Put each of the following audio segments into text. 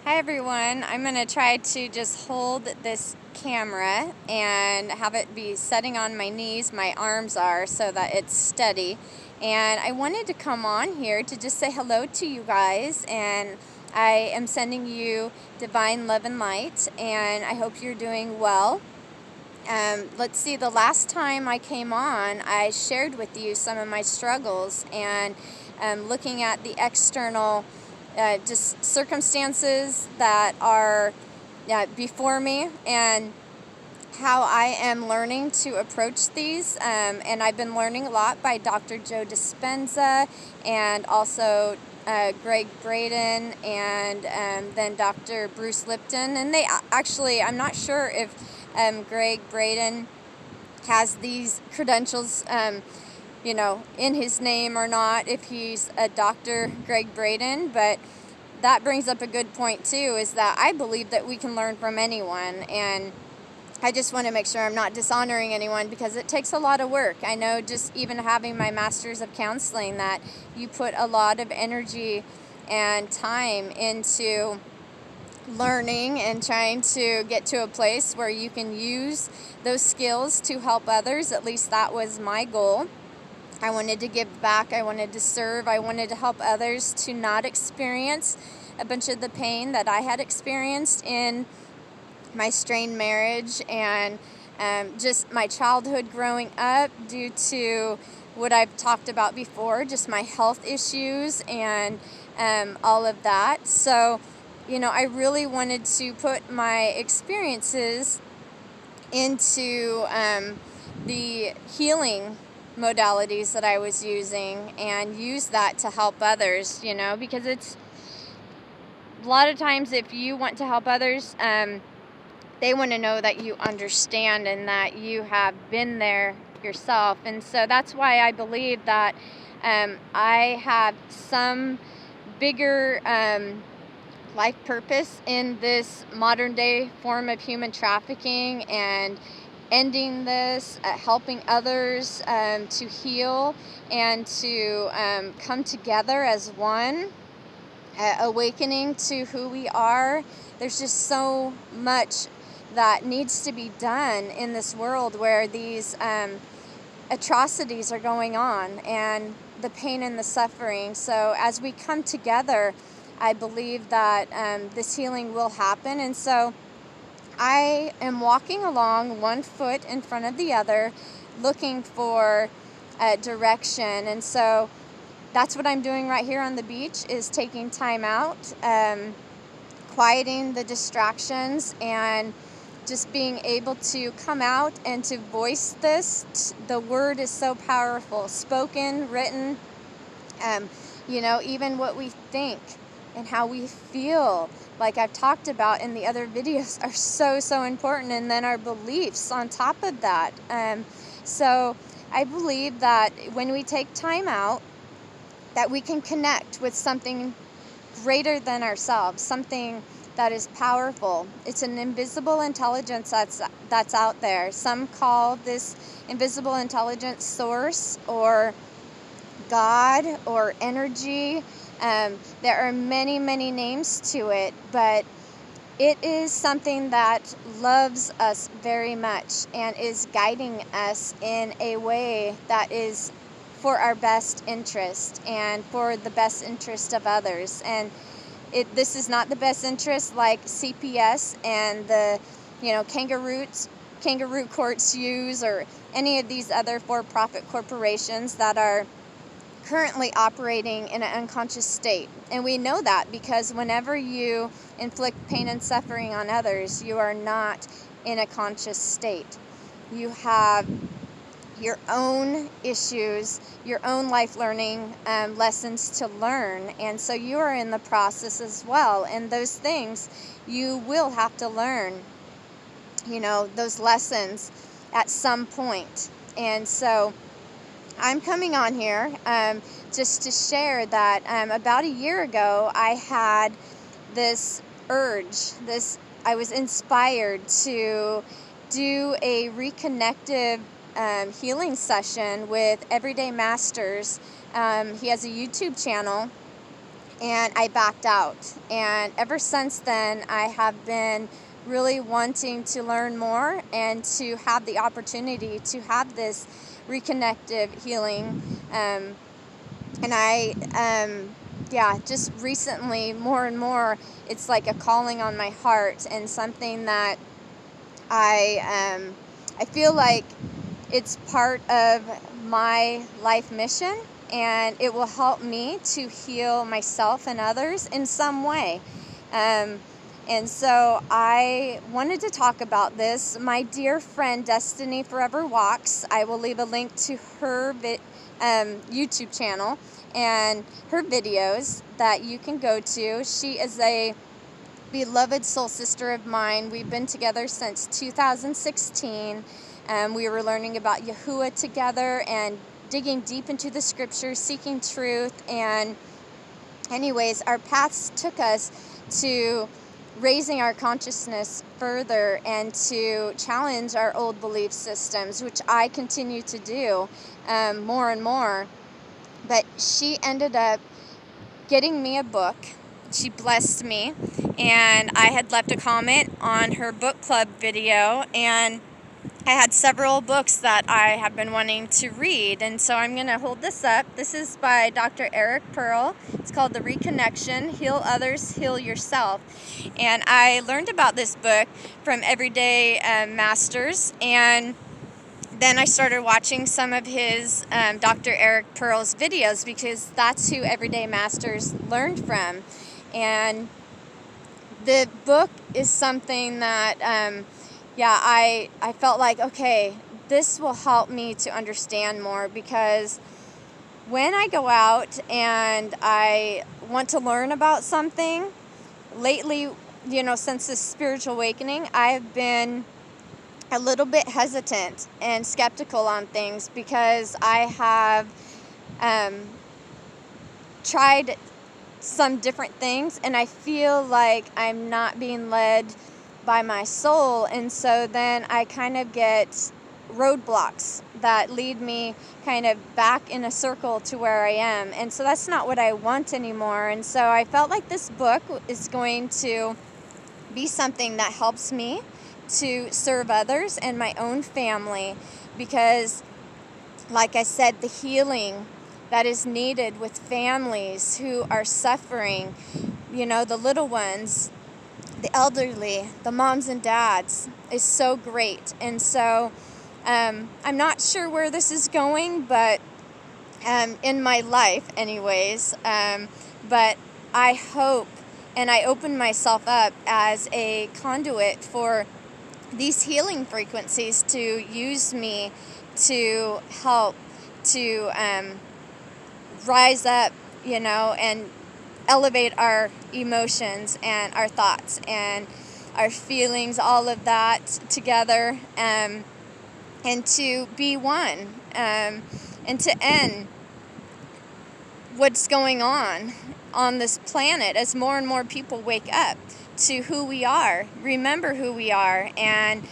Hi everyone, I'm going to try to just hold this camera and have it be setting on my knees, my arms are, so that it's steady. And I wanted to come on here to just say hello to you guys, and I am sending you divine love and light, and I hope you're doing well. Let's see, the last time I came on, I shared with you some of my struggles and looking at the external just circumstances that are before me and how I am learning to approach these. And I've been learning a lot by Dr. Joe Dispenza and also Greg Braden and then Dr. Bruce Lipton. And they actually, I'm not sure if Greg Braden has these credentials in his name or not, if he's a Dr. Greg Braden, but that brings up a good point too, is that I believe that we can learn from anyone, and I just want to make sure I'm not dishonoring anyone because it takes a lot of work. I know just even having my Masters of Counseling that you put a lot of energy and time into learning and trying to get to a place where you can use those skills to help others. At least that was my goal. I wanted to give back, I wanted to serve, I wanted to help others to not experience a bunch of the pain that I had experienced in my strained marriage and just my childhood growing up due to what I've talked about before, just my health issues and all of that. So, I really wanted to put my experiences into the healing modalities that I was using and use that to help others, because it's a lot of times if you want to help others, they want to know that you understand and that you have been there yourself. And so that's why I believe that I have some bigger life purpose in this modern day form of human trafficking and ending this, helping others to heal and to come together as one, awakening to who we are. There's just so much that needs to be done in this world where these atrocities are going on and the pain and the suffering. So as we come together, I believe that this healing will happen. And so I am walking along one foot in front of the other, looking for direction. And so that's what I'm doing right here on the beach, is taking time out, quieting the distractions, and just being able to come out and to voice this. The word is so powerful, spoken, written, even what we think and how we feel, like I've talked about in the other videos, are so important. And then our beliefs on top of that. So I believe that when we take time out, that we can connect with something greater than ourselves, something that is powerful. It's an invisible intelligence that's out there. Some call this invisible intelligence source or God or energy. There are many names to it, but it is something that loves us very much and is guiding us in a way that is for our best interest and for the best interest of others. And this is not the best interest like CPS and the kangaroo courts use, or any of these other for-profit corporations that are currently operating in an unconscious state. And we know that because whenever you inflict pain and suffering on others, you are not in a conscious state. You have your own issues, your own life learning lessons to learn. And so you are in the process as well. And those things you will have to learn, those lessons at some point. And so I'm coming on here just to share that about a year ago, I had this urge, I was inspired to do a reconnective healing session with EverydayMasters. He has a YouTube channel, and I backed out. And ever since then, I have been really wanting to learn more and to have the opportunity to have this reconnective healing. And I, just recently, more and more, it's like a calling on my heart, and something that I feel like it's part of my life mission, and it will help me to heal myself and others in some way. And so I wanted to talk about this. My dear friend DestinyForever Walks, I will leave a link to her YouTube channel and her videos that you can go to. She is a beloved soul sister of mine. We've been together since 2016. We were learning about Yahuwah together and digging deep into the scriptures, seeking truth. And anyways, our paths took us to raising our consciousness further and to challenge our old belief systems, which I continue to do more and more. But she ended up getting me a book. She blessed me, and I had left a comment on her book club video, and I had several books that I have been wanting to read, and so I'm going to hold this up. This is by Dr. Eric Pearl. It's called The Reconnection, Heal Others, Heal Yourself. And I learned about this book from EverydayMasters, and then I started watching some of his Dr. Eric Pearl's videos, because that's who EverydayMasters learned from. And the book is something that I felt like, okay, this will help me to understand more, because when I go out and I want to learn about something, lately, since this spiritual awakening, I've been a little bit hesitant and skeptical on things, because I have tried some different things, and I feel like I'm not being led by my soul, and so then I kind of get roadblocks that lead me kind of back in a circle to where I am, and so that's not what I want anymore. And so I felt like this book is going to be something that helps me to serve others and my own family, because like I said, the healing that is needed with families who are suffering, the little ones, the elderly, the moms and dads, is so great. And so I'm not sure where this is going, but in my life anyways, but I hope, and I open myself up as a conduit for these healing frequencies to use me to help to rise up, and elevate our emotions and our thoughts and our feelings, all of that together, and to be one, and to end what's going on this planet as more and more people wake up to who we are, remember who we are, and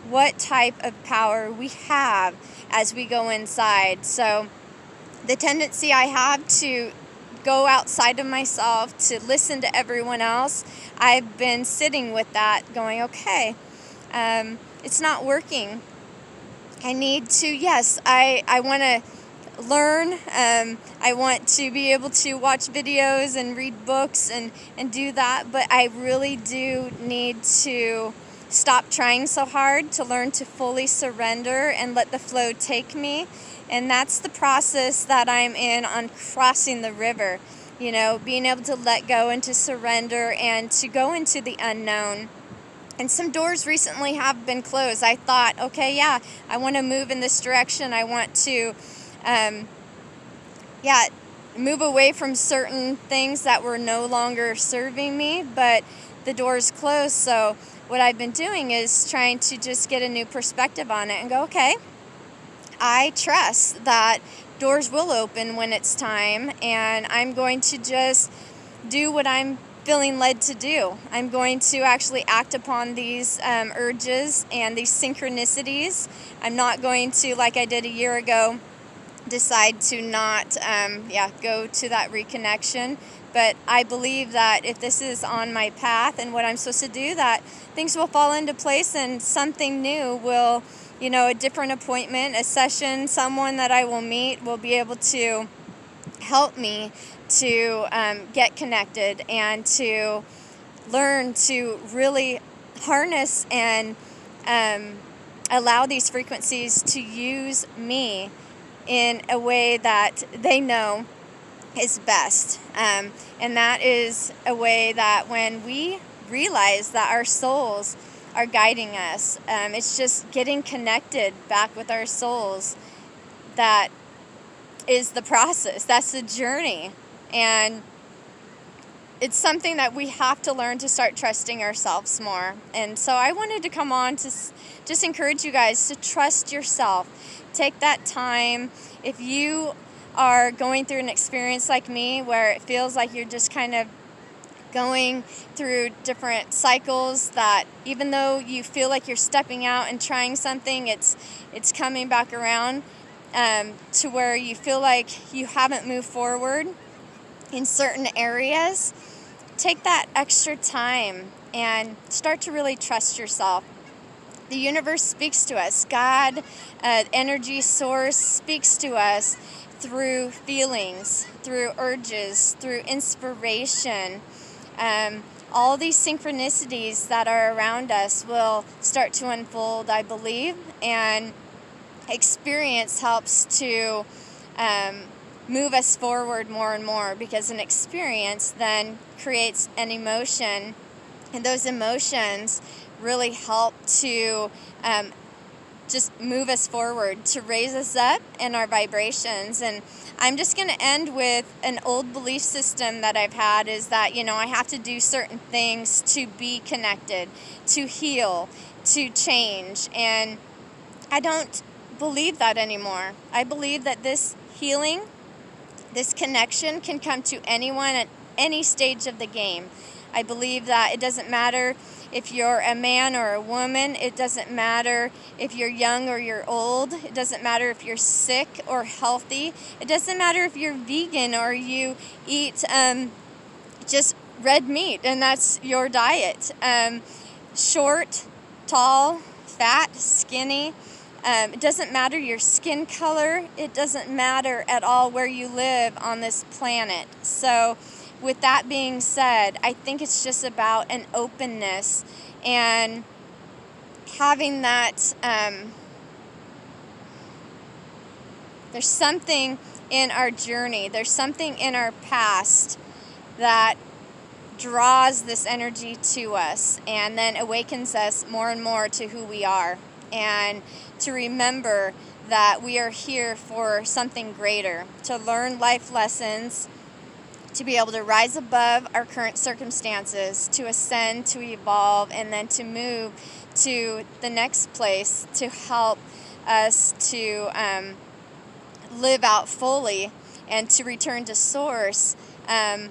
what type of power we have as we go inside. So the tendency I have to go outside of myself, to listen to everyone else, I've been sitting with that going, okay, it's not working. I need to, yes, I want to learn. I want to be able to watch videos and read books and do that, but I really do need to stop trying so hard to learn to fully surrender and let the flow take me. And that's the process that I'm in on crossing the river, being able to let go and to surrender and to go into the unknown. And some doors recently have been closed. I thought, okay, yeah, I want to move in this direction. I want to, move away from certain things that were no longer serving me, but the door's closed. So what I've been doing is trying to just get a new perspective on it and go, okay, I trust that doors will open when it's time, and I'm going to just do what I'm feeling led to do. I'm going to actually act upon these urges and these synchronicities. I'm not going to, like I did a year ago, decide to not go to that reconnection, but I believe that if this is on my path and what I'm supposed to do, that things will fall into place and something new will, a different appointment, a session, someone that I will meet will be able to help me to get connected and to learn to really harness and allow these frequencies to use me in a way that they know is best. And that is a way that when we realize that our souls are guiding us, it's just getting connected back with our souls that is the process. That's the journey. And it's something that we have to learn to start trusting ourselves more. And so I wanted to come on to just encourage you guys to trust yourself. Take that time. If you are going through an experience like me where it feels like you're just kind of going through different cycles, that even though you feel like you're stepping out and trying something, it's coming back around to where you feel like you haven't moved forward in certain areas, take that extra time and start to really trust yourself. The universe speaks to us. God, energy source, speaks to us through feelings, through urges, through inspiration. All these synchronicities that are around us will start to unfold, I believe, and experience helps to move us forward more and more, because an experience then creates an emotion, and those emotions really help to just move us forward, to raise us up in our vibrations. And I'm just going to end with an old belief system that I've had, is that, I have to do certain things to be connected, to heal, to change. And I don't believe that anymore. I believe that this healing, this connection can come to anyone at any stage of the game. I believe that it doesn't matter if you're a man or a woman. It doesn't matter if you're young or you're old. It doesn't matter if you're sick or healthy. It doesn't matter if you're vegan or you eat just red meat and that's your diet. Short, tall, fat, skinny. It doesn't matter your skin color. It doesn't matter at all where you live on this planet. So with that being said, I think it's just about an openness and having that, there's something in our journey, there's something in our past that draws this energy to us and then awakens us more and more to who we are, and to remember that we are here for something greater, to learn life lessons, to be able to rise above our current circumstances, to ascend, to evolve, and then to move to the next place to help us to live out fully and to return to source. And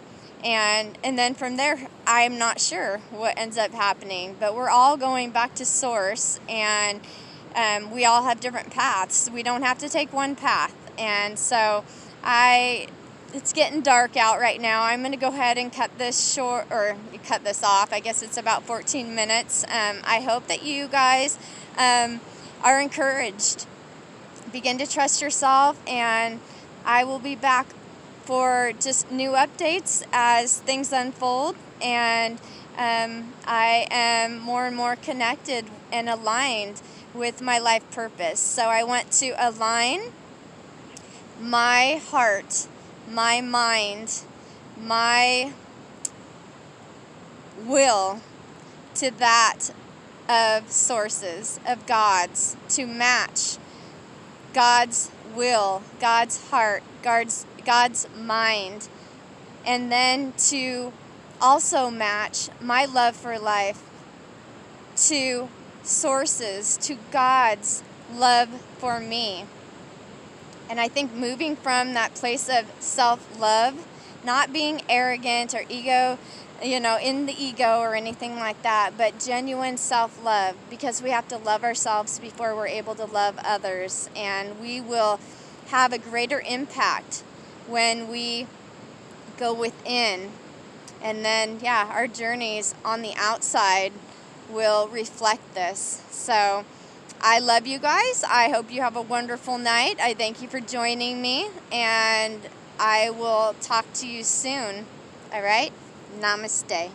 then from there, I'm not sure what ends up happening, but we're all going back to source, and we all have different paths. We don't have to take one path. And so it's getting dark out right now. I'm going to go ahead and cut this off. I guess it's about 14 minutes. I hope that you guys are encouraged. Begin to trust yourself, and I will be back for just new updates as things unfold. And I am more and more connected and aligned with my life purpose. So I want to align my heart, my mind, my will to that of sources, of God's, to match God's will, God's heart, God's mind, and then to also match my love for life to sources, to God's love for me. And I think moving from that place of self-love, not being arrogant or ego, in the ego or anything like that, but genuine self-love, because we have to love ourselves before we're able to love others. And we will have a greater impact when we go within. And then, yeah, our journeys on the outside will reflect this. So I love you guys. I hope you have a wonderful night. I thank you for joining me, and I will talk to you soon. All right? Namaste.